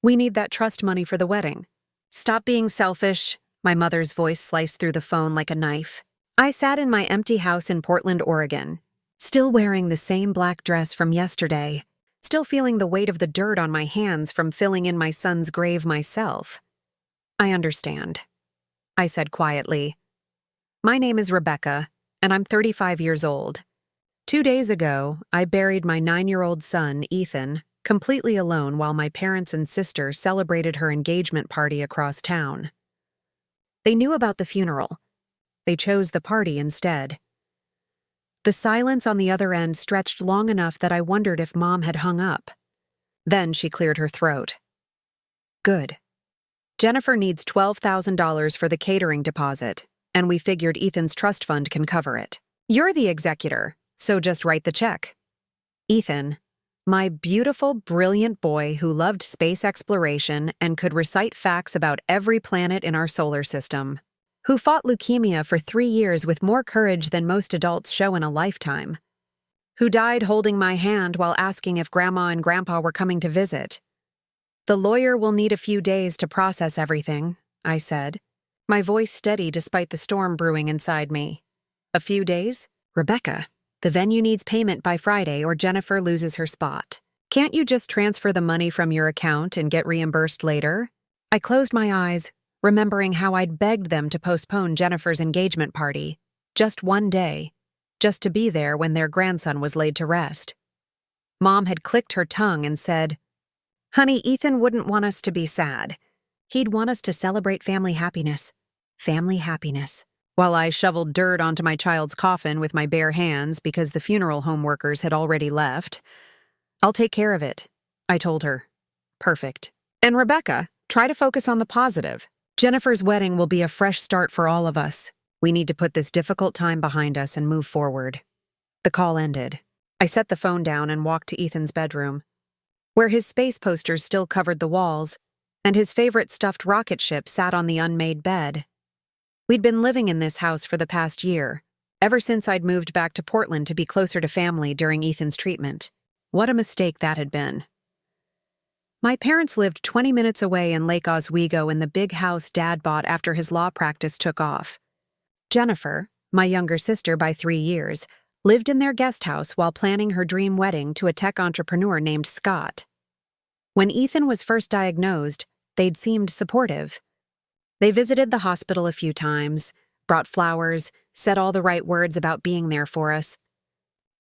We need that trust money for the wedding. Stop being selfish, my mother's voice sliced through the phone like a knife. I sat in my empty house in Portland, Oregon, still wearing the same black dress from yesterday, still feeling the weight of the dirt on my hands from filling in my son's grave myself. I understand, I said quietly. My name is Rebecca, and I'm 35 years old. 2 days ago, I buried my 9-year-old son, Ethan, completely alone while my parents and sister celebrated her engagement party across town. They knew about the funeral. They chose the party instead. The silence on the other end stretched long enough that I wondered if Mom had hung up. Then she cleared her throat. Good. Jennifer needs $12,000 for the catering deposit, and we figured Ethan's trust fund can cover it. You're the executor, so just write the check. Ethan, my beautiful, brilliant boy who loved space exploration and could recite facts about every planet in our solar system, who fought leukemia for 3 years with more courage than most adults show in a lifetime, who died holding my hand while asking if Grandma and Grandpa were coming to visit. The lawyer will need a few days to process everything, I said, my voice steady despite the storm brewing inside me. A few days? Rebecca, the venue needs payment by Friday or Jennifer loses her spot. Can't you just transfer the money from your account and get reimbursed later? I closed my eyes, remembering how I'd begged them to postpone Jennifer's engagement party. Just one day. Just to be there when their grandson was laid to rest. Mom had clicked her tongue and said, Honey, Ethan wouldn't want us to be sad. He'd want us to celebrate family happiness. Family happiness. While I shoveled dirt onto my child's coffin with my bare hands because the funeral home workers had already left. I'll take care of it, I told her. Perfect. And Rebecca, try to focus on the positive. Jennifer's wedding will be a fresh start for all of us. We need to put this difficult time behind us and move forward. The call ended. I set the phone down and walked to Ethan's bedroom, where his space posters still covered the walls, and his favorite stuffed rocket ship sat on the unmade bed. We'd been living in this house for the past year, ever since I'd moved back to Portland to be closer to family during Ethan's treatment. What a mistake that had been. My parents lived 20 minutes away in Lake Oswego in the big house Dad bought after his law practice took off. Jennifer, my younger sister by 3 years, lived in their guest house while planning her dream wedding to a tech entrepreneur named Scott. When Ethan was first diagnosed, they'd seemed supportive. They visited the hospital a few times, brought flowers, said all the right words about being there for us.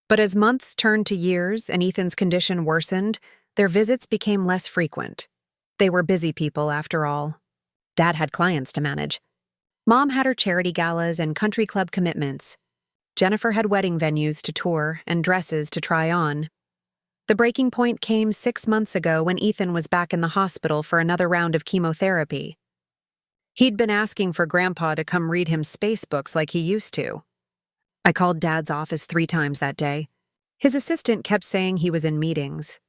But as months turned to years and Ethan's condition worsened, their visits became less frequent. They were busy people, after all. Dad had clients to manage. Mom had her charity galas and country club commitments. Jennifer had wedding venues to tour and dresses to try on. The breaking point came 6 months ago when Ethan was back in the hospital for another round of chemotherapy. He'd been asking for Grandpa to come read him space books like he used to. I called Dad's office 3 times that day. His assistant kept saying he was in meetings.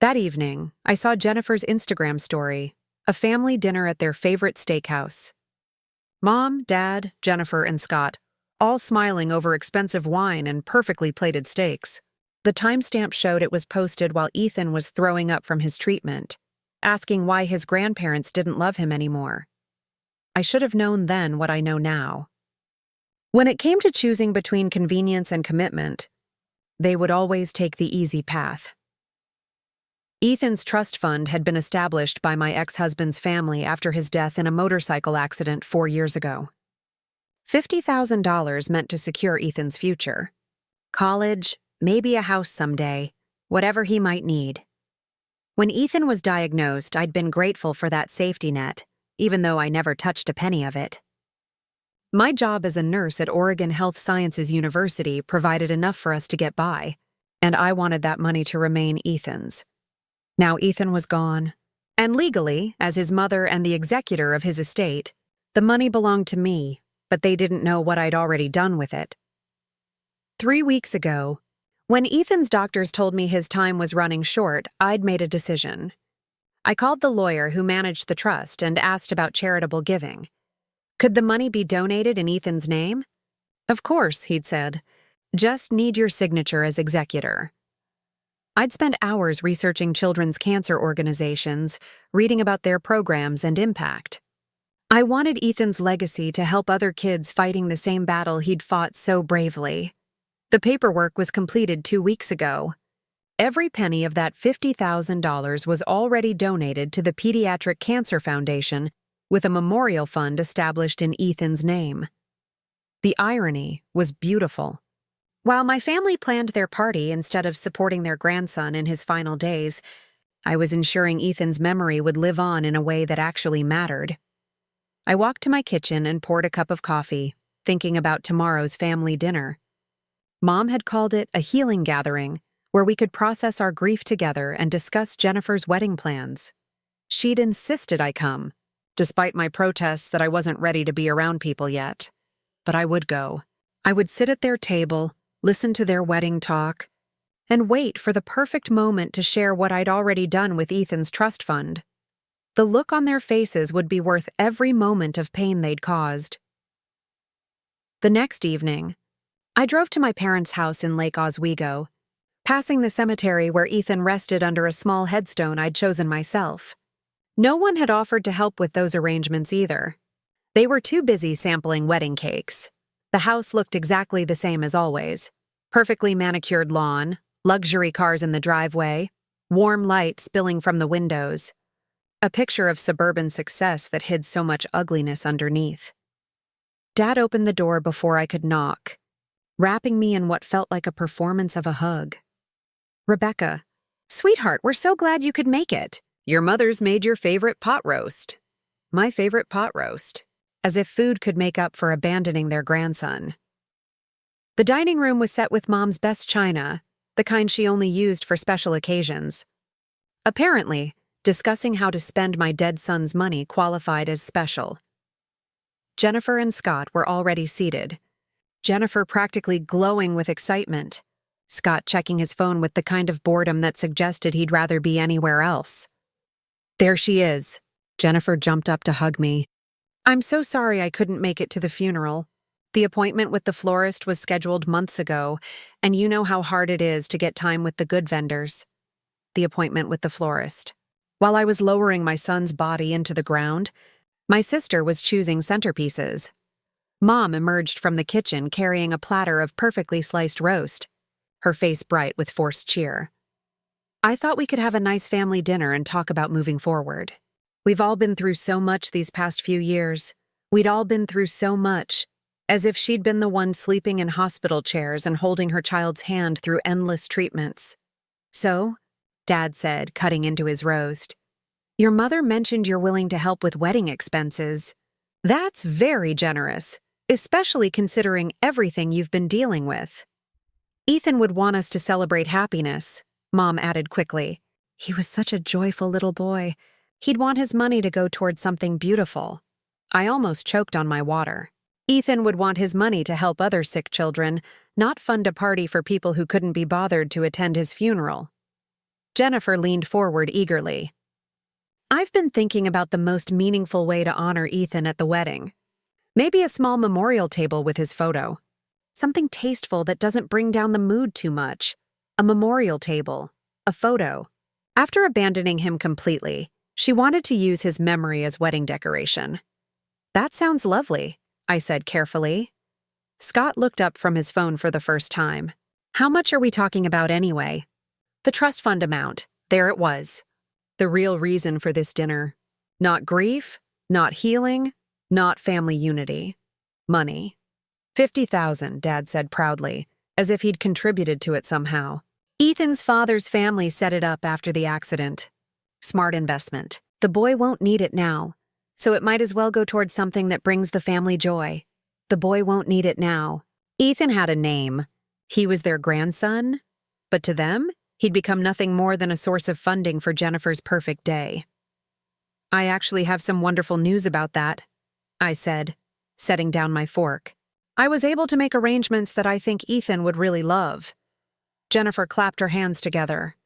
That evening, I saw Jennifer's Instagram story, a family dinner at their favorite steakhouse. Mom, Dad, Jennifer, and Scott, all smiling over expensive wine and perfectly plated steaks. The timestamp showed it was posted while Ethan was throwing up from his treatment, asking why his grandparents didn't love him anymore. I should have known then what I know now. When it came to choosing between convenience and commitment, they would always take the easy path. Ethan's trust fund had been established by my ex-husband's family after his death in a motorcycle accident 4 years ago. $50,000 meant to secure Ethan's future. College, maybe a house someday, whatever he might need. When Ethan was diagnosed, I'd been grateful for that safety net, even though I never touched a penny of it. My job as a nurse at Oregon Health Sciences University provided enough for us to get by, and I wanted that money to remain Ethan's. Now Ethan was gone, and legally, as his mother and the executor of his estate, the money belonged to me, but they didn't know what I'd already done with it. 3 weeks ago, when Ethan's doctors told me his time was running short, I'd made a decision. I called the lawyer who managed the trust and asked about charitable giving. Could the money be donated in Ethan's name? Of course, he'd said. Just need your signature as executor. I'd spent hours researching children's cancer organizations, reading about their programs and impact. I wanted Ethan's legacy to help other kids fighting the same battle he'd fought so bravely. The paperwork was completed 2 weeks ago. Every penny of that $50,000 was already donated to the Pediatric Cancer Foundation, with a memorial fund established in Ethan's name. The irony was beautiful. While my family planned their party instead of supporting their grandson in his final days, I was ensuring Ethan's memory would live on in a way that actually mattered. I walked to my kitchen and poured a cup of coffee, thinking about tomorrow's family dinner. Mom had called it a healing gathering, where we could process our grief together and discuss Jennifer's wedding plans. She'd insisted I come, despite my protests that I wasn't ready to be around people yet. But I would go. I would sit at their table, listen to their wedding talk, and wait for the perfect moment to share what I'd already done with Ethan's trust fund. The look on their faces would be worth every moment of pain they'd caused. The next evening, I drove to my parents' house in Lake Oswego, passing the cemetery where Ethan rested under a small headstone I'd chosen myself. No one had offered to help with those arrangements either. They were too busy sampling wedding cakes. The house looked exactly the same as always. Perfectly manicured lawn, luxury cars in the driveway, warm light spilling from the windows. A picture of suburban success that hid so much ugliness underneath. Dad opened the door before I could knock, wrapping me in what felt like a performance of a hug. "Rebecca, sweetheart, we're so glad you could make it. Your mother's made your favorite pot roast." My favorite pot roast. As if food could make up for abandoning their grandson. The dining room was set with Mom's best china, the kind she only used for special occasions. Apparently, discussing how to spend my dead son's money qualified as special. Jennifer and Scott were already seated. Jennifer practically glowing with excitement. Scott checking his phone with the kind of boredom that suggested he'd rather be anywhere else. "There she is." Jennifer jumped up to hug me. "I'm so sorry I couldn't make it to the funeral. The appointment with the florist was scheduled months ago, and you know how hard it is to get time with the good vendors." The appointment with the florist. While I was lowering my son's body into the ground, my sister was choosing centerpieces. Mom emerged from the kitchen carrying a platter of perfectly sliced roast, her face bright with forced cheer. I thought we could have a nice family dinner and talk about moving forward. We've all been through so much these past few years. We'd all been through so much, as if she'd been the one sleeping in hospital chairs and holding her child's hand through endless treatments. "So," Dad said, cutting into his roast, "your mother mentioned you're willing to help with wedding expenses. That's very generous, especially considering everything you've been dealing with." "Ethan would want us to celebrate happiness," Mom added quickly. "He was such a joyful little boy. He'd want his money to go towards something beautiful." I almost choked on my water. Ethan would want his money to help other sick children, not fund a party for people who couldn't be bothered to attend his funeral. Jennifer leaned forward eagerly. "I've been thinking about the most meaningful way to honor Ethan at the wedding. Maybe a small memorial table with his photo. Something tasteful that doesn't bring down the mood too much. A memorial table. A photo." After abandoning him completely, she wanted to use his memory as wedding decoration. "That sounds lovely," I said carefully. Scott looked up from his phone for the first time. "How much are we talking about anyway?" The trust fund amount. There it was. The real reason for this dinner. Not grief, not healing, not family unity. Money. 50,000, Dad said proudly, as if he'd contributed to it somehow. Ethan's father's family set it up after the accident. Smart investment. The boy won't need it now, so it might as well go towards something that brings the family joy. The boy won't need it now. Ethan had a name. He was their grandson, but to them, he'd become nothing more than a source of funding for Jennifer's perfect day. "I actually have some wonderful news about that," I said, setting down my fork. "I was able to make arrangements that I think Ethan would really love." Jennifer clapped her hands together.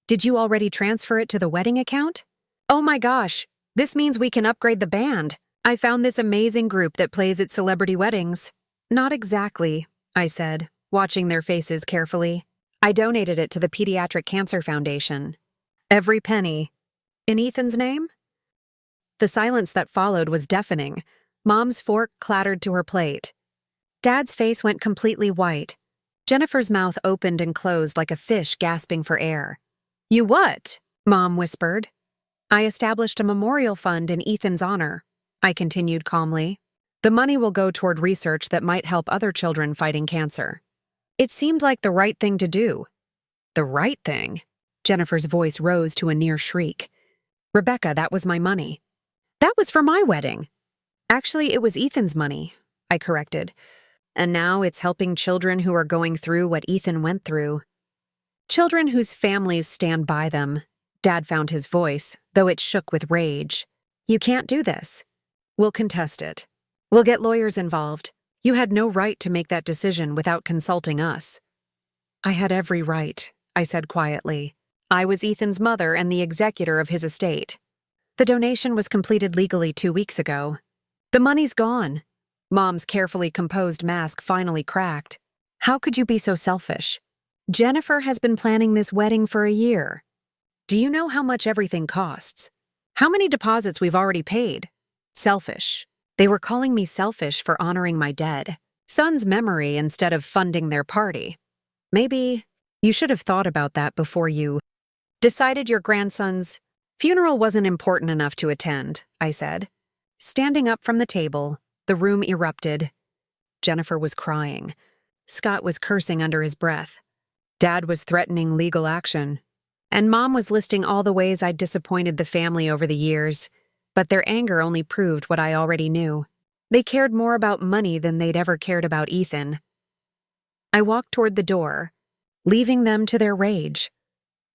"Did you already transfer it to the wedding account?" "Oh my gosh, this means we can upgrade the band. I found this amazing group that plays at celebrity weddings." "Not exactly," I said, watching their faces carefully. I donated it to the Pediatric Cancer Foundation. Every penny. In Ethan's name? The silence that followed was deafening. Mom's fork clattered to her plate. Dad's face went completely white. Jennifer's mouth opened and closed like a fish gasping for air. "You what?" Mom whispered. "I established a memorial fund in Ethan's honor," I continued calmly. "The money will go toward research that might help other children fighting cancer." It seemed like the right thing to do. The right thing? Jennifer's voice rose to a near shriek. "Rebecca, that was my money." "That was for my wedding." "Actually, it was Ethan's money," I corrected. "And now it's helping children who are going through what Ethan went through. Children whose families stand by them." Dad found his voice, though it shook with rage. "You can't do this. We'll contest it. We'll get lawyers involved. You had no right to make that decision without consulting us." "I had every right," I said quietly. "I was Ethan's mother and the executor of his estate. The donation was completed legally 2 weeks ago. The money's gone." Mom's carefully composed mask finally cracked. "How could you be so selfish? Jennifer has been planning this wedding for a year. Do you know how much everything costs? How many deposits we've already paid? Selfish. They were calling me selfish for honoring my dead son's memory instead of funding their party. Maybe you should have thought about that before you decided your grandson's funeral wasn't important enough to attend," I said. Standing up from the table, the room erupted. Jennifer was crying. Scott was cursing under his breath. Dad was threatening legal action. And Mom was listing all the ways I'd disappointed the family over the years. But their anger only proved what I already knew. They cared more about money than they'd ever cared about Ethan. I walked toward the door, leaving them to their rage.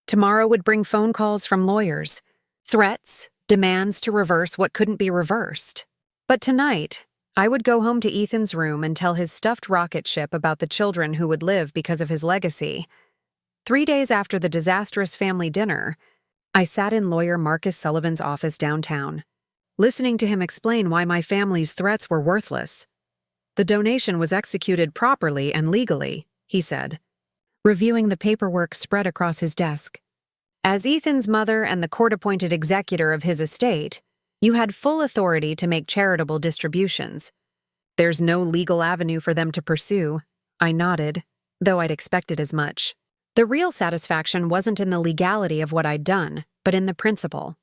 Tomorrow would bring phone calls from lawyers, threats, demands to reverse what couldn't be reversed. But tonight, I would go home to Ethan's room and tell his stuffed rocket ship about the children who would live because of his legacy. 3 days after the disastrous family dinner, I sat in lawyer Marcus Sullivan's office downtown, listening to him explain why my family's threats were worthless. "The donation was executed properly and legally," he said, reviewing the paperwork spread across his desk. "As Ethan's mother and the court-appointed executor of his estate, you had full authority to make charitable distributions. There's no legal avenue for them to pursue." I nodded, though I'd expected as much. The real satisfaction wasn't in the legality of what I'd done, but in the principle.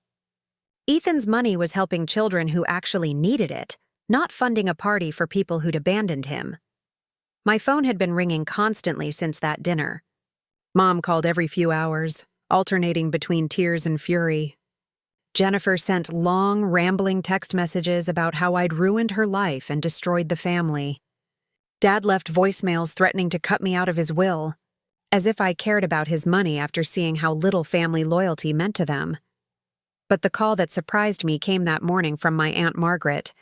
Ethan's money was helping children who actually needed it, not funding a party for people who'd abandoned him. My phone had been ringing constantly since that dinner. Mom called every few hours, alternating between tears and fury. Jennifer sent long, rambling text messages about how I'd ruined her life and destroyed the family. Dad left voicemails threatening to cut me out of his will, as if I cared about his money after seeing how little family loyalty meant to them. But the call that surprised me came that morning from my Aunt Margaret,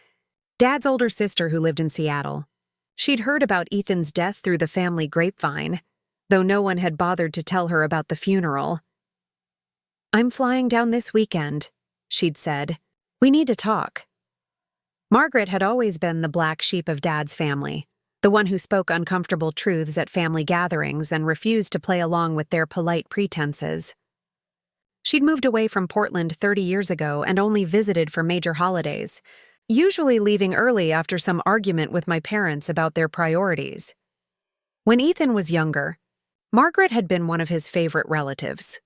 Dad's older sister who lived in Seattle. She'd heard about Ethan's death through the family grapevine, though no one had bothered to tell her about the funeral. "I'm flying down this weekend," she'd said. "We need to talk." Margaret had always been the black sheep of Dad's family, the one who spoke uncomfortable truths at family gatherings and refused to play along with their polite pretenses. She'd moved away from Portland 30 years ago and only visited for major holidays, usually leaving early after some argument with my parents about their priorities. When Ethan was younger, Margaret had been one of his favorite relatives.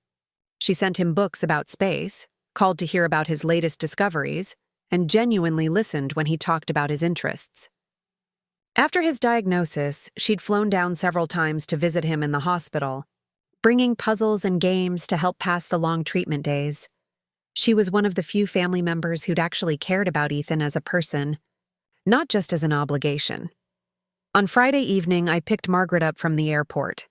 She sent him books about space, called to hear about his latest discoveries, and genuinely listened when he talked about his interests. After his diagnosis, she'd flown down several times to visit him in the hospital, bringing puzzles and games to help pass the long treatment days. She was one of the few family members who'd actually cared about Ethan as a person, not just as an obligation. On Friday evening, I picked Margaret up from the airport.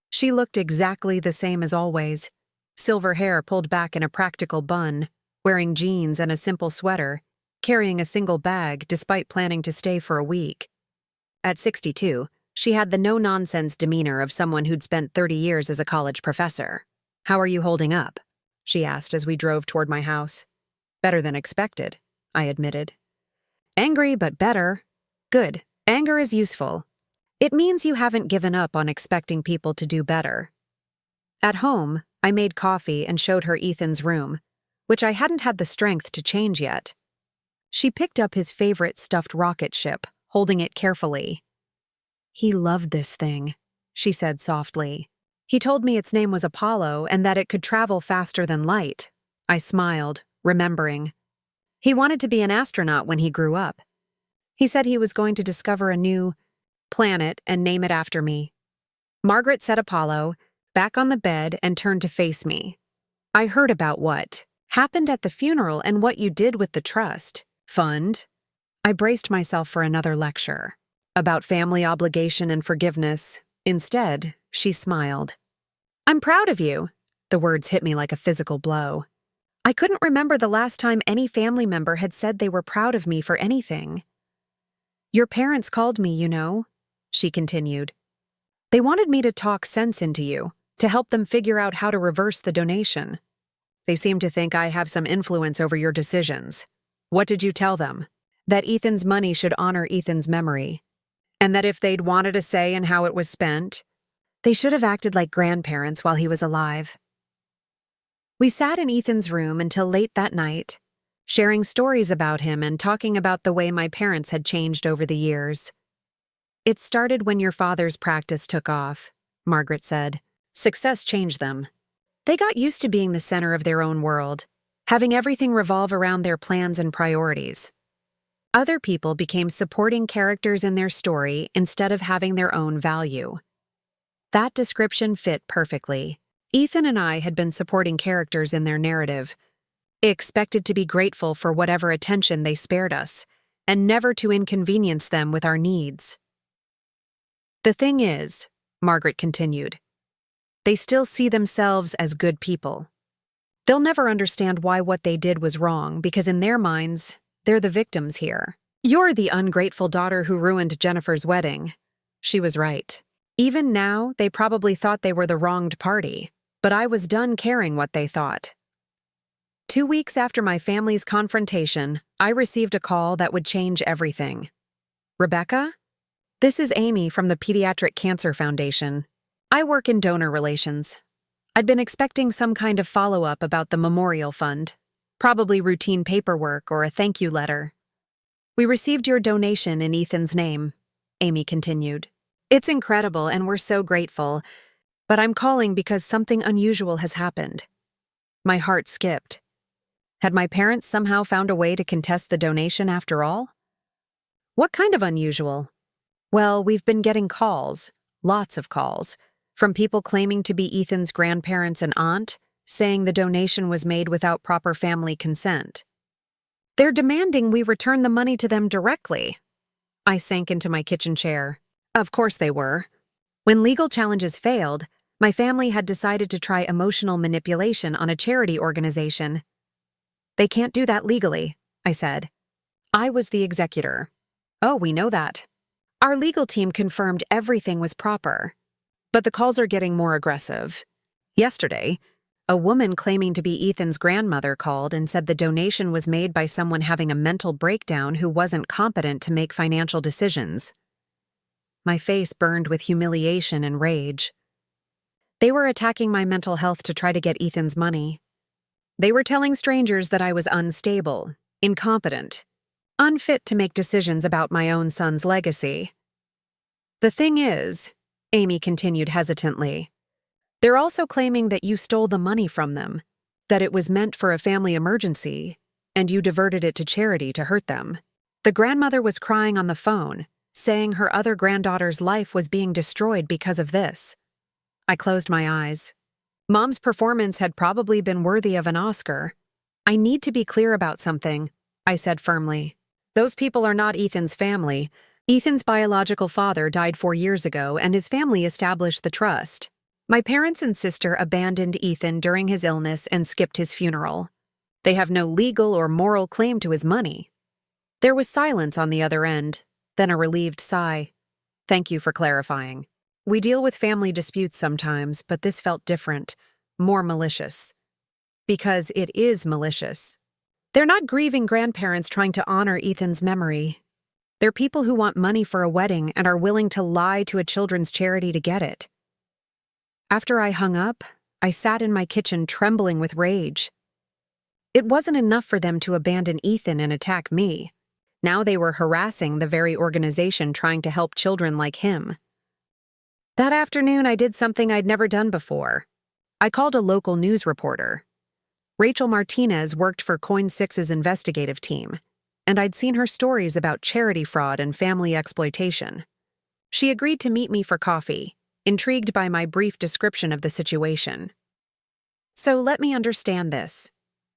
She looked exactly the same as always, silver hair pulled back in a practical bun, wearing jeans and a simple sweater, carrying a single bag despite planning to stay for a week. At 62, she had the no-nonsense demeanor of someone who'd spent 30 years as a college professor. "How are you holding up?" she asked as we drove toward my house. "Better than expected," I admitted. "Angry, but better." "Good. Anger is useful. It means you haven't given up on expecting people to do better." At home, I made coffee and showed her Ethan's room, which I hadn't had the strength to change yet. She picked up his favorite stuffed rocket ship, holding it carefully. "He loved this thing," she said softly. "He told me its name was Apollo and that it could travel faster than light." I smiled, remembering. He wanted to be an astronaut when he grew up. He said he was going to discover a new planet and name it after me. Margaret set Apollo back on the bed and turned to face me. "I heard about what happened at the funeral and what you did with the trust fund." I braced myself for another lecture about family obligation and forgiveness. Instead, she smiled. "I'm proud of you." The words hit me like a physical blow. I couldn't remember the last time any family member had said they were proud of me for anything. "Your parents called me, you know," she continued. "They wanted me to talk sense into you, to help them figure out how to reverse the donation. They seem to think I have some influence over your decisions." "What did you tell them?" "That Ethan's money should honor Ethan's memory, and that if they'd wanted a say in how it was spent, they should have acted like grandparents while he was alive." We sat in Ethan's room until late that night, sharing stories about him and talking about the way my parents had changed over the years. "It started when your father's practice took off," Margaret said. "Success changed them. They got used to being the center of their own world, having everything revolve around their plans and priorities. Other people became supporting characters in their story instead of having their own value." That description fit perfectly. Ethan and I had been supporting characters in their narrative, expected to be grateful for whatever attention they spared us, and never to inconvenience them with our needs. "The thing is," Margaret continued, "they still see themselves as good people. They'll never understand why what they did was wrong because in their minds, they're the victims here. You're the ungrateful daughter who ruined Jennifer's wedding." She was right. Even now, they probably thought they were the wronged party, but I was done caring what they thought. 2 weeks after my family's confrontation, I received a call that would change everything. "Rebecca? This is Amy from the Pediatric Cancer Foundation. I work in donor relations. I'd been expecting some kind of follow-up about the memorial fund, probably routine paperwork or a thank you letter. We received your donation in Ethan's name," Amy continued. "It's incredible and we're so grateful, but I'm calling because something unusual has happened." My heart skipped. Had my parents somehow found a way to contest the donation after all? What kind of unusual? Well, we've been getting calls, lots of calls, from people claiming to be Ethan's grandparents and aunt, saying the donation was made without proper family consent. They're demanding we return the money to them directly. I sank into my kitchen chair. Of course they were. When legal challenges failed, my family had decided to try emotional manipulation on a charity organization. "They can't do that legally," I said. I was the executor. "Oh, we know that." Our legal team confirmed everything was proper. But the calls are getting more aggressive. Yesterday, a woman claiming to be Ethan's grandmother called and said the donation was made by someone having a mental breakdown who wasn't competent to make financial decisions. My face burned with humiliation and rage. They were attacking my mental health to try to get Ethan's money. They were telling strangers that I was unstable, incompetent, unfit to make decisions about my own son's legacy. "The thing is," Amy continued hesitantly, "they're also claiming that you stole the money from them, that it was meant for a family emergency, and you diverted it to charity to hurt them." The grandmother was crying on the phone, saying her other granddaughter's life was being destroyed because of this. I closed my eyes. Mom's performance had probably been worthy of an Oscar. "I need to be clear about something," I said firmly. "Those people are not Ethan's family. Ethan's biological father died 4 years ago, and his family established the trust. My parents and sister abandoned Ethan during his illness and skipped his funeral. They have no legal or moral claim to his money." There was silence on the other end, then a relieved sigh. "Thank you for clarifying. We deal with family disputes sometimes, but this felt different, more malicious. Because it is malicious. They're not grieving grandparents trying to honor Ethan's memory. They're people who want money for a wedding and are willing to lie to a children's charity to get it." After I hung up, I sat in my kitchen trembling with rage. It wasn't enough for them to abandon Ethan and attack me. Now they were harassing the very organization trying to help children like him. That afternoon, I did something I'd never done before. I called a local news reporter. Rachel Martinez worked for Coin6's investigative team, and I'd seen her stories about charity fraud and family exploitation. She agreed to meet me for coffee, intrigued by my brief description of the situation. "So let me understand this,"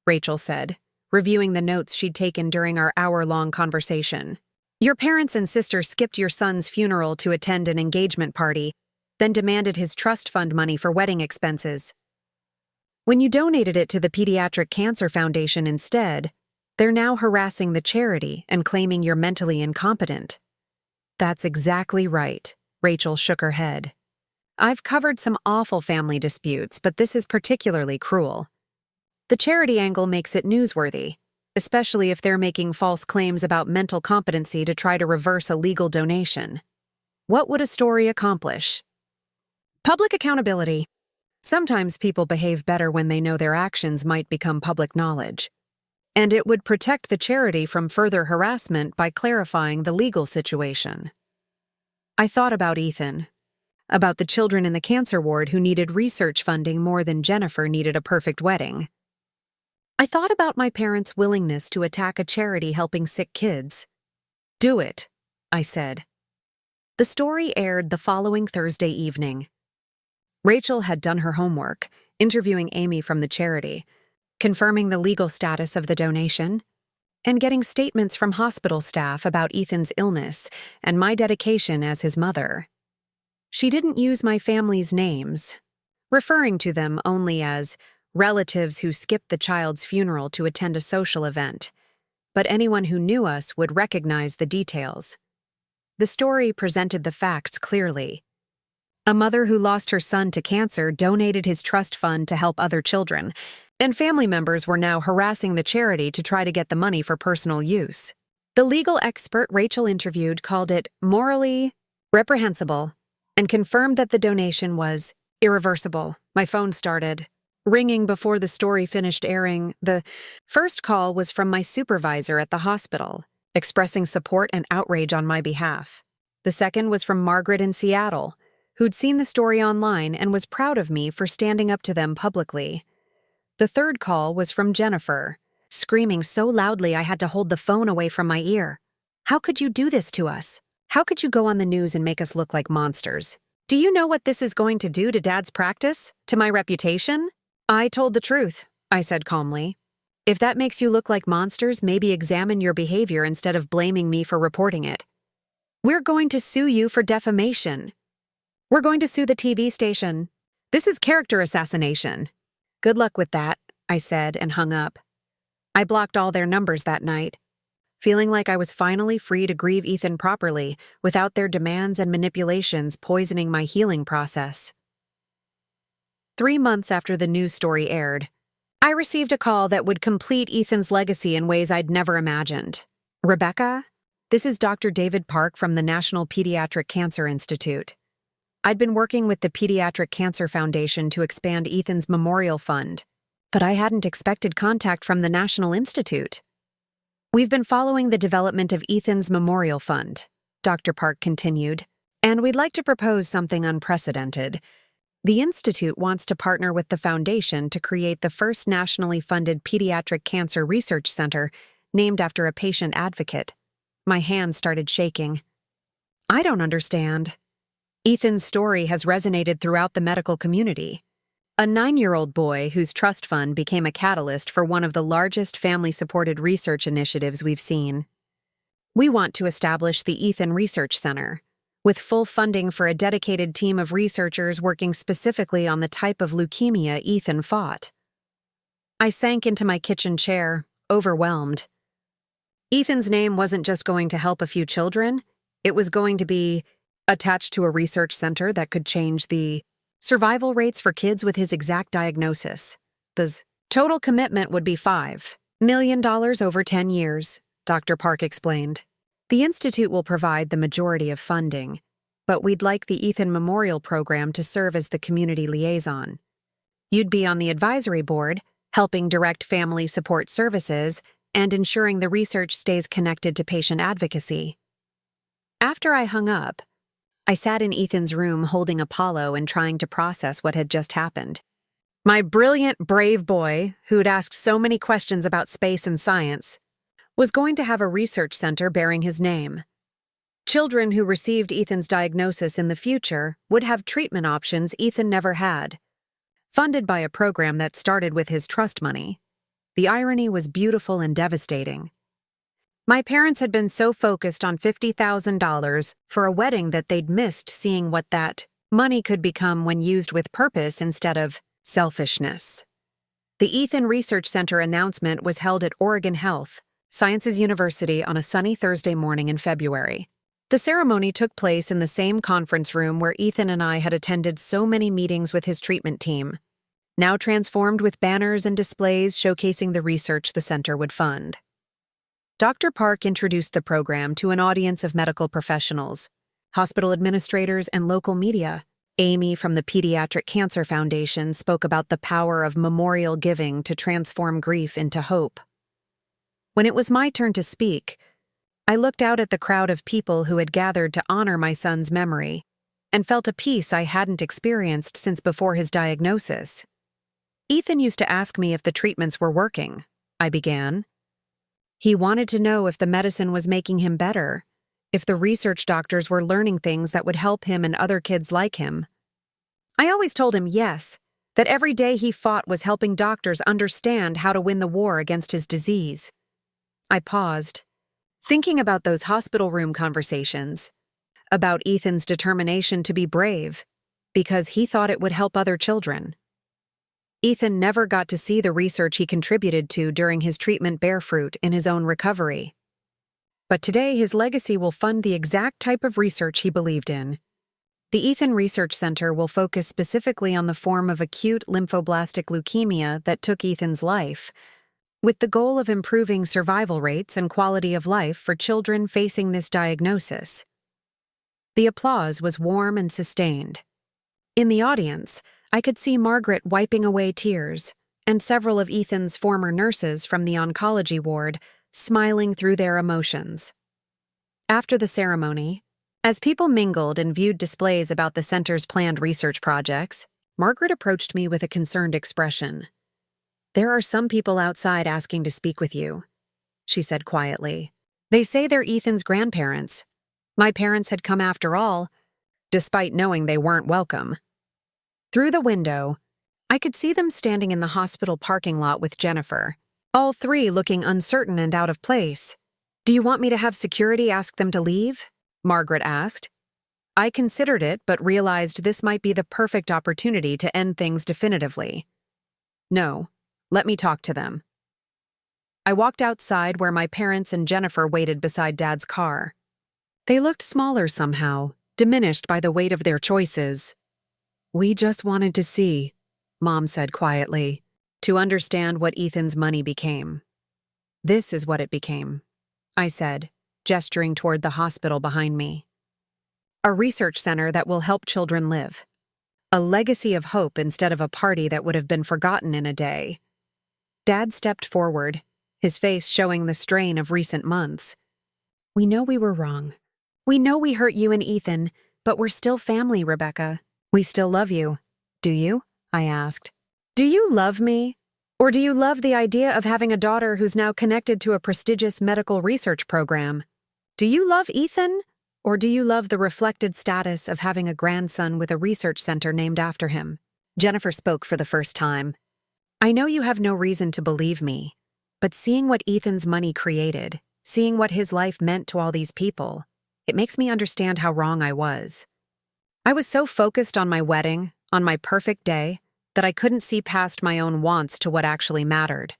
Rachel said, reviewing the notes she'd taken during our hour-long conversation. "Your parents and sister skipped your son's funeral to attend an engagement party, then demanded his trust fund money for wedding expenses. When you donated it to the Pediatric Cancer Foundation instead, they're now harassing the charity and claiming you're mentally incompetent." "That's exactly right," Rachel shook her head. "I've covered some awful family disputes, but this is particularly cruel. The charity angle makes it newsworthy, especially if they're making false claims about mental competency to try to reverse a legal donation. What would a story accomplish? Public accountability. Sometimes people behave better when they know their actions might become public knowledge. And it would protect the charity from further harassment by clarifying the legal situation." I thought about Ethan, about the children in the cancer ward who needed research funding more than Jennifer needed a perfect wedding. I thought about my parents' willingness to attack a charity helping sick kids. "Do it," I said. The story aired the following Thursday evening. Rachel had done her homework, interviewing Amy from the charity, confirming the legal status of the donation, and getting statements from hospital staff about Ethan's illness and my dedication as his mother. She didn't use my family's names, referring to them only as relatives who skipped the child's funeral to attend a social event, but anyone who knew us would recognize the details. The story presented the facts clearly. A mother who lost her son to cancer donated his trust fund to help other children, and family members were now harassing the charity to try to get the money for personal use. The legal expert Rachel interviewed called it morally reprehensible and confirmed that the donation was irreversible. My phone started ringing before the story finished airing. The first call was from my supervisor at the hospital, expressing support and outrage on my behalf. The second was from Margaret in Seattle, who'd seen the story online and was proud of me for standing up to them publicly. The third call was from Jennifer, screaming so loudly I had to hold the phone away from my ear. "How could you do this to us? How could you go on the news and make us look like monsters? Do you know what this is going to do to Dad's practice? To my reputation?" "I told the truth," I said calmly. "If that makes you look like monsters, maybe examine your behavior instead of blaming me for reporting it. We're going to sue you for defamation. We're going to sue the TV station. This is character assassination." "Good luck with that," I said and hung up. I blocked all their numbers that night, feeling like I was finally free to grieve Ethan properly without their demands and manipulations poisoning my healing process. 3 months after the news story aired, I received a call that would complete Ethan's legacy in ways I'd never imagined. "Rebecca, this is Dr. David Park from the National Pediatric Cancer Institute. I'd been working with the Pediatric Cancer Foundation to expand Ethan's memorial fund, but I hadn't expected contact from the National Institute. We've been following the development of Ethan's memorial fund," Dr. Park continued, "and we'd like to propose something unprecedented. The Institute wants to partner with the Foundation to create the first nationally funded pediatric cancer research center named after a patient advocate." My hand started shaking. "I don't understand." Ethan's story has resonated throughout the medical community. A 9-year-old boy whose trust fund became a catalyst for one of the largest family-supported research initiatives we've seen. We want to establish the Ethan Research Center, with full funding for a dedicated team of researchers working specifically on the type of leukemia Ethan fought. I sank into my kitchen chair, overwhelmed. Ethan's name wasn't just going to help a few children, it was going to be attached to a research center that could change the survival rates for kids with his exact diagnosis. The total commitment would be $5 million over 10 years, Dr. Park explained. The Institute will provide the majority of funding, but we'd like the Ethan Memorial Program to serve as the community liaison. You'd be on the advisory board, helping direct family support services and ensuring the research stays connected to patient advocacy. After I hung up, I sat in Ethan's room holding Apollo and trying to process what had just happened. My brilliant, brave boy, who'd asked so many questions about space and science, was going to have a research center bearing his name. Children who received Ethan's diagnosis in the future would have treatment options Ethan never had, funded by a program that started with his trust money. The irony was beautiful and devastating. My parents had been so focused on $50,000 for a wedding that they'd missed seeing what that money could become when used with purpose instead of selfishness. The Ethan Research Center announcement was held at Oregon Health Sciences University on a sunny Thursday morning in February. The ceremony took place in the same conference room where Ethan and I had attended so many meetings with his treatment team, now transformed with banners and displays showcasing the research the center would fund. Dr. Park introduced the program to an audience of medical professionals, hospital administrators, and local media. Amy from the Pediatric Cancer Foundation spoke about the power of memorial giving to transform grief into hope. When it was my turn to speak, I looked out at the crowd of people who had gathered to honor my son's memory and felt a peace I hadn't experienced since before his diagnosis. Ethan used to ask me if the treatments were working, I began. He wanted to know if the medicine was making him better, if the research doctors were learning things that would help him and other kids like him. I always told him yes, that every day he fought was helping doctors understand how to win the war against his disease. I paused, thinking about those hospital room conversations, about Ethan's determination to be brave, because he thought it would help other children. Ethan never got to see the research he contributed to during his treatment bear fruit in his own recovery. But today his legacy will fund the exact type of research he believed in. The Ethan Research Center will focus specifically on the form of acute lymphoblastic leukemia that took Ethan's life, with the goal of improving survival rates and quality of life for children facing this diagnosis. The applause was warm and sustained. In the audience, I could see Margaret wiping away tears, and several of Ethan's former nurses from the oncology ward smiling through their emotions. After the ceremony, as people mingled and viewed displays about the center's planned research projects, Margaret approached me with a concerned expression. "There are some people outside asking to speak with you," she said quietly. "They say they're Ethan's grandparents. My parents had come after all, despite knowing they weren't welcome." Through the window, I could see them standing in the hospital parking lot with Jennifer, all three looking uncertain and out of place. "Do you want me to have security ask them to leave?" Margaret asked. I considered it, but realized this might be the perfect opportunity to end things definitively. "No, let me talk to them." I walked outside where my parents and Jennifer waited beside Dad's car. They looked smaller somehow, diminished by the weight of their choices. "We just wanted to see," Mom said quietly, "to understand what Ethan's money became." "This is what it became," I said, gesturing toward the hospital behind me. "A research center that will help children live. A legacy of hope instead of a party that would have been forgotten in a day." Dad stepped forward, his face showing the strain of recent months. "We know we were wrong. We know we hurt you and Ethan, but we're still family, Rebecca. We still love you. Do you?" I asked. "Do you love me? Or do you love the idea of having a daughter who's now connected to a prestigious medical research program? Do you love Ethan? Or do you love the reflected status of having a grandson with a research center named after him?" Jennifer spoke for the first time. "I know you have no reason to believe me, but seeing what Ethan's money created, seeing what his life meant to all these people, it makes me understand how wrong I was. I was so focused on my wedding, on my perfect day, that I couldn't see past my own wants to what actually mattered."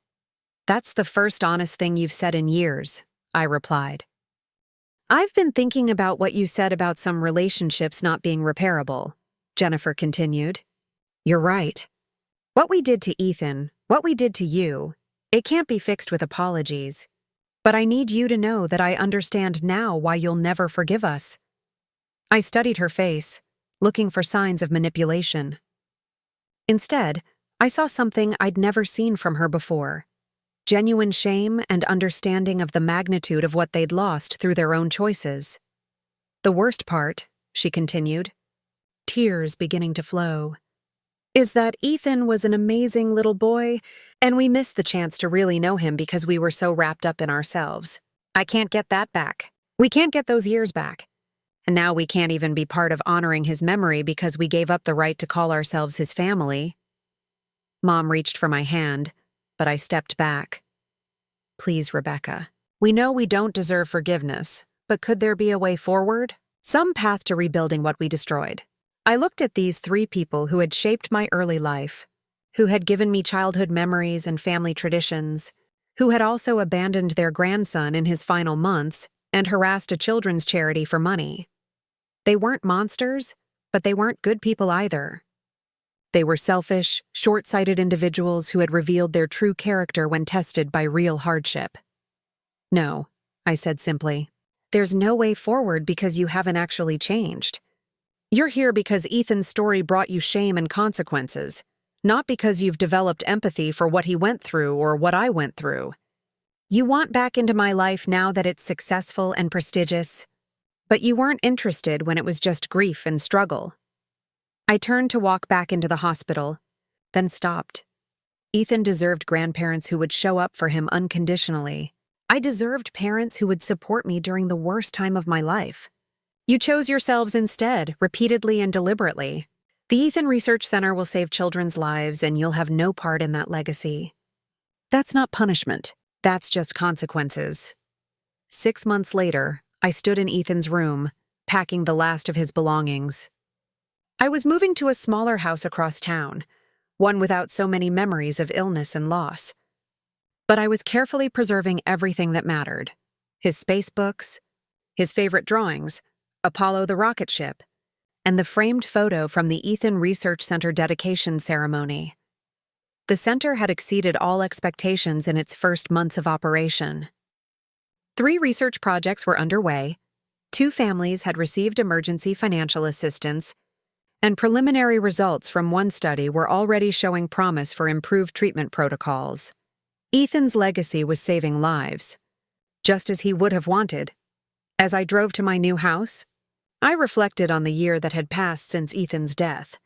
"That's the first honest thing you've said in years," I replied. "I've been thinking about what you said about some relationships not being repairable," Jennifer continued. "You're right. What we did to Ethan, what we did to you, it can't be fixed with apologies. But I need you to know that I understand now why you'll never forgive us." I studied her face, looking for signs of manipulation. Instead, I saw something I'd never seen from her before: genuine shame and understanding of the magnitude of what they'd lost through their own choices. The worst part, she continued, tears beginning to flow, is that Ethan was an amazing little boy, and we missed the chance to really know him because we were so wrapped up in ourselves. I can't get that back. We can't get those years back. And now we can't even be part of honoring his memory because we gave up the right to call ourselves his family. Mom reached for my hand, but I stepped back. Please, Rebecca. We know we don't deserve forgiveness, but could there be a way forward? Some path to rebuilding what we destroyed. I looked at these three people who had shaped my early life, who had given me childhood memories and family traditions, who had also abandoned their grandson in his final months and harassed a children's charity for money. They weren't monsters, but they weren't good people either. They were selfish, short-sighted individuals who had revealed their true character when tested by real hardship. No, I said simply. There's no way forward because you haven't actually changed. You're here because Ethan's story brought you shame and consequences, not because you've developed empathy for what he went through or what I went through. You want back into my life now that it's successful and prestigious, but you weren't interested when it was just grief and struggle. I turned to walk back into the hospital, then stopped. Ethan deserved grandparents who would show up for him unconditionally. I deserved parents who would support me during the worst time of my life. You chose yourselves instead, repeatedly and deliberately. The Ethan Research Center will save children's lives, and you'll have no part in that legacy. That's not punishment. That's just consequences. 6 months later, I stood in Ethan's room, packing the last of his belongings. I was moving to a smaller house across town, one without so many memories of illness and loss. But I was carefully preserving everything that mattered: his space books, his favorite drawings, Apollo the rocket ship, and the framed photo from the Ethan Research Center dedication ceremony. The center had exceeded all expectations in its first months of operation. 3 research projects were underway, 2 families had received emergency financial assistance, and preliminary results from one study were already showing promise for improved treatment protocols. Ethan's legacy was saving lives, just as he would have wanted. As I drove to my new house, I reflected on the year that had passed since Ethan's death.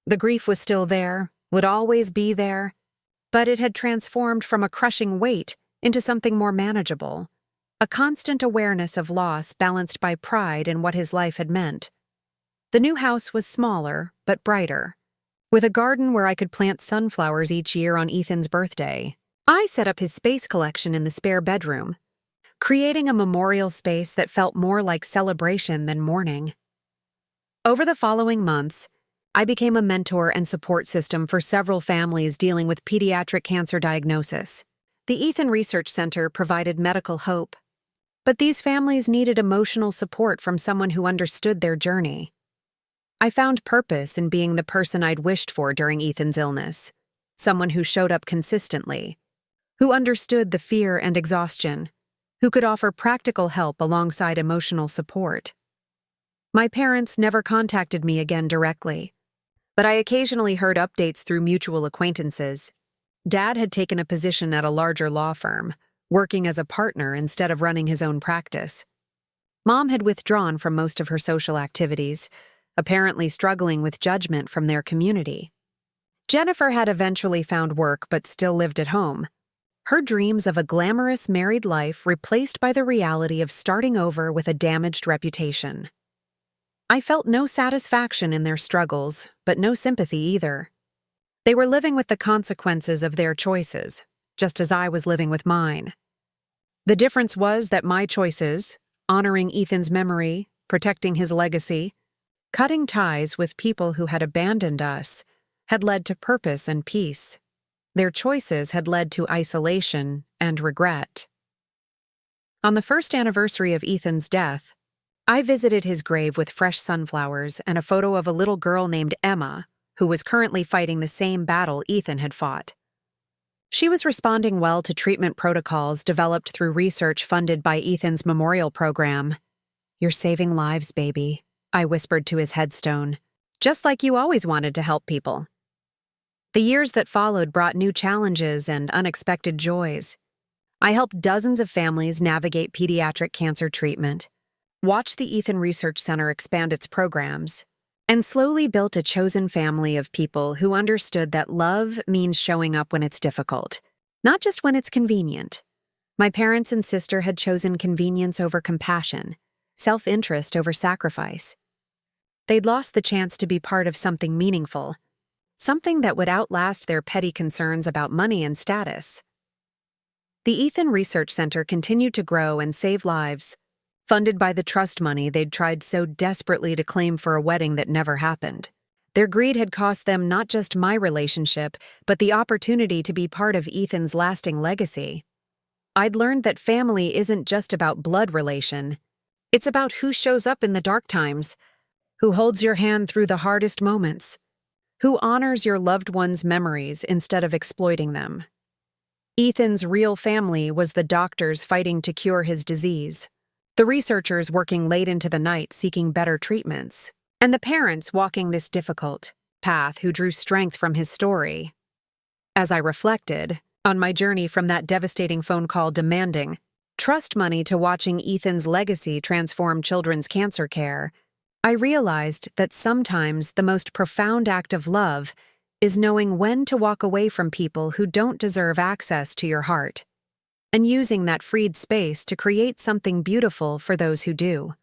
The grief was still there, would always be there, but it had transformed from a crushing weight into something more manageable, a constant awareness of loss balanced by pride in what his life had meant. The new house was smaller, but brighter, with a garden where I could plant sunflowers each year on Ethan's birthday. I set up his space collection in the spare bedroom, creating a memorial space that felt more like celebration than mourning. Over the following months, I became a mentor and support system for several families dealing with pediatric cancer diagnosis. The Ethan Research Center provided medical hope, but these families needed emotional support from someone who understood their journey. I found purpose in being the person I'd wished for during Ethan's illness, someone who showed up consistently, who understood the fear and exhaustion, who could offer practical help alongside emotional support. My parents never contacted me again directly, but I occasionally heard updates through mutual acquaintances. Dad had taken a position at a larger law firm, working as a partner instead of running his own practice. Mom had withdrawn from most of her social activities, apparently struggling with judgment from their community. Jennifer had eventually found work but still lived at home, her dreams of a glamorous married life replaced by the reality of starting over with a damaged reputation. I felt no satisfaction in their struggles, but no sympathy either. They were living with the consequences of their choices, just as I was living with mine. The difference was that my choices, honoring Ethan's memory, protecting his legacy, cutting ties with people who had abandoned us, had led to purpose and peace. Their choices had led to isolation and regret. On the first anniversary of Ethan's death, I visited his grave with fresh sunflowers and a photo of a little girl named Emma, who was currently fighting the same battle Ethan had fought. She was responding well to treatment protocols developed through research funded by Ethan's memorial program. "You're saving lives, baby," I whispered to his headstone, "just like you always wanted to help people." The years that followed brought new challenges and unexpected joys. I helped dozens of families navigate pediatric cancer treatment, watched the Ethan Research Center expand its programs, and slowly built a chosen family of people who understood that love means showing up when it's difficult, not just when it's convenient. My parents and sister had chosen convenience over compassion, self-interest over sacrifice. They'd lost the chance to be part of something meaningful, something that would outlast their petty concerns about money and status. The Ethan Research Center continued to grow and save lives, funded by the trust money they'd tried so desperately to claim for a wedding that never happened. Their greed had cost them not just my relationship, but the opportunity to be part of Ethan's lasting legacy. I'd learned that family isn't just about blood relation. It's about who shows up in the dark times, who holds your hand through the hardest moments, who honors your loved one's memories instead of exploiting them. Ethan's real family was the doctors fighting to cure his disease, the researchers working late into the night seeking better treatments, and the parents walking this difficult path who drew strength from his story. As I reflected on my journey from that devastating phone call demanding trust money to watching Ethan's legacy transform children's cancer care, I realized that sometimes the most profound act of love is knowing when to walk away from people who don't deserve access to your heart, and using that freed space to create something beautiful for those who do.